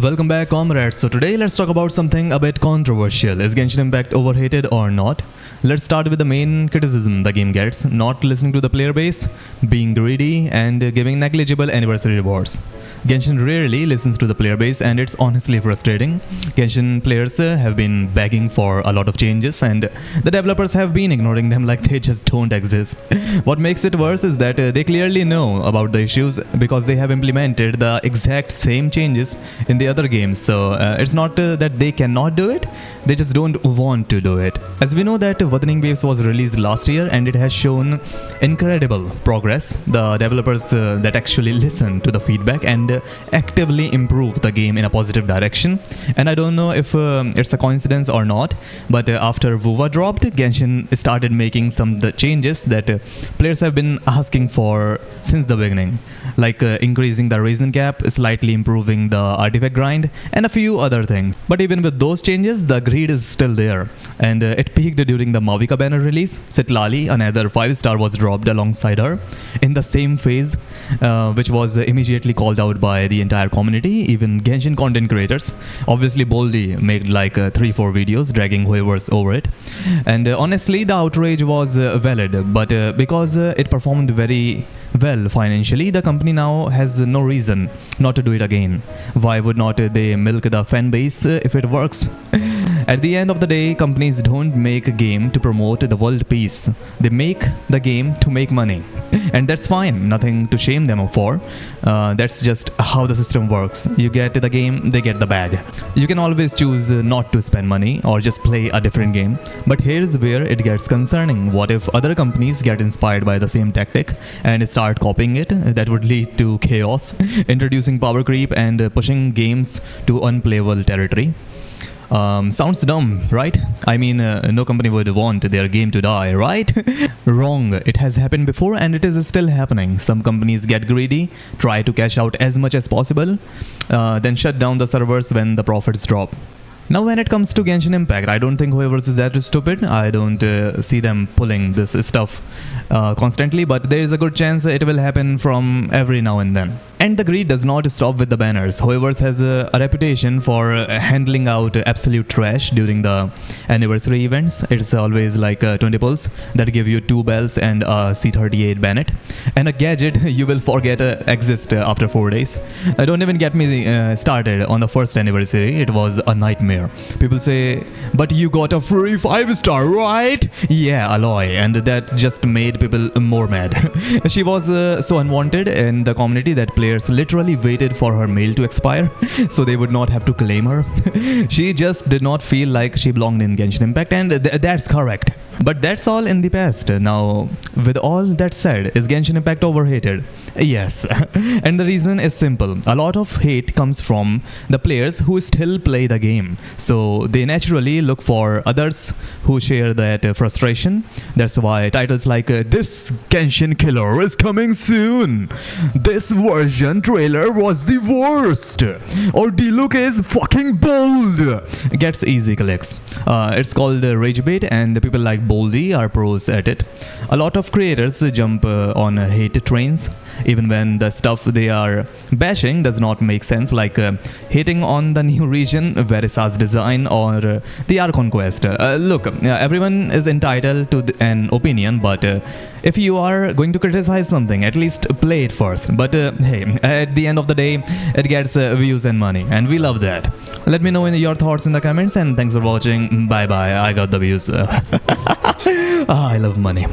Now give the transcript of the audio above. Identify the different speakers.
Speaker 1: Welcome back, comrades. So today let's talk about something a bit controversial. Is Genshin Impact overhated or not? Let's start with the main criticism the game gets: not listening to the player base, being greedy, and giving negligible anniversary rewards. Genshin rarely listens to the player base, and it's honestly frustrating. Genshin players have been begging for a lot of changes, and the developers have been ignoring them like they just don't exist. What makes it worse is that they clearly know about the issues because they have implemented the exact same changes in the other games. So it's not that they cannot do it, they just don't want to do it. As we know that Wuthering Waves was released last year and it has shown incredible progress. The developers that actually listen to the feedback and actively improve the game in a positive direction. And I don't know if it's a coincidence or not, but after WoWA dropped, Genshin started making some the changes that players have been asking for since the beginning, like increasing the reason cap, slightly improving the artifact grind, and a few other things. But even with those changes, the greed is still there, and it peaked during the Mavika banner release. Sitlali, another 5-star, was dropped alongside her in the same phase, which was immediately called out by the entire community, even Genshin content creators. Obviously, Boldy made like 3-4 videos dragging whoever's over it, and honestly, the outrage was valid, but because it performed very well financially, the company now has no reason not to do it again. Why would not they milk the fan base if it works? At the end of the day, companies don't make a game to promote the world peace. They make the game to make money. And that's fine, nothing to shame them for. That's just how the system works. You get the game, they get the bag. You can always choose not to spend money or just play a different game. But here's where it gets concerning. What if other companies get inspired by the same tactic and start copying it? That would lead to chaos, introducing power creep and pushing games to unplayable territory. Sounds dumb, right? I mean, no company would want their game to die, right? Wrong. It has happened before and it is still happening. Some companies get greedy, try to cash out as much as possible, then shut down the servers when the profits drop. Now when it comes to Genshin Impact, I don't think whoever's is that stupid. I don't see them pulling this stuff constantly, but there is a good chance it will happen from every now and then. And the greed does not stop with the banners. Whoever's has a reputation for handling out absolute trash during the anniversary events. It's always like 20 pulls that give you 2 bells and a C38 Bennett. And a gadget you will forget exists after 4 days. Don't even get me started on the first anniversary. It was a nightmare. People say, but you got a free 5-star, right? Yeah, Aloy. And that just made people more mad. She was so unwanted in the community that players literally waited for her mail to expire so they would not have to claim her. She just did not feel like she belonged in Genshin Impact, and that's correct. But that's all in the past. Now, with all that said, is Genshin Impact overhated? Yes. And the reason is simple. A lot of hate comes from the players who still play the game. So they naturally look for others who share that frustration. That's why titles like "This Genshin Killer is coming soon," "This version trailer was the worst," or "The look is fucking bold" gets easy clicks. It's called rage bait, and people like Boldy are pros at it. A lot of creators jump on hate trains even when the stuff they are bashing does not make sense, like hating on the new region, Verisa's design, or the Archon quest. Look, everyone is entitled to an opinion, but if you are going to criticize something, at least play it first. But hey, at the end of the day, it gets views and money, and we love that. Let me know your thoughts in the comments, and thanks for watching. Bye bye. I got the views. I love money.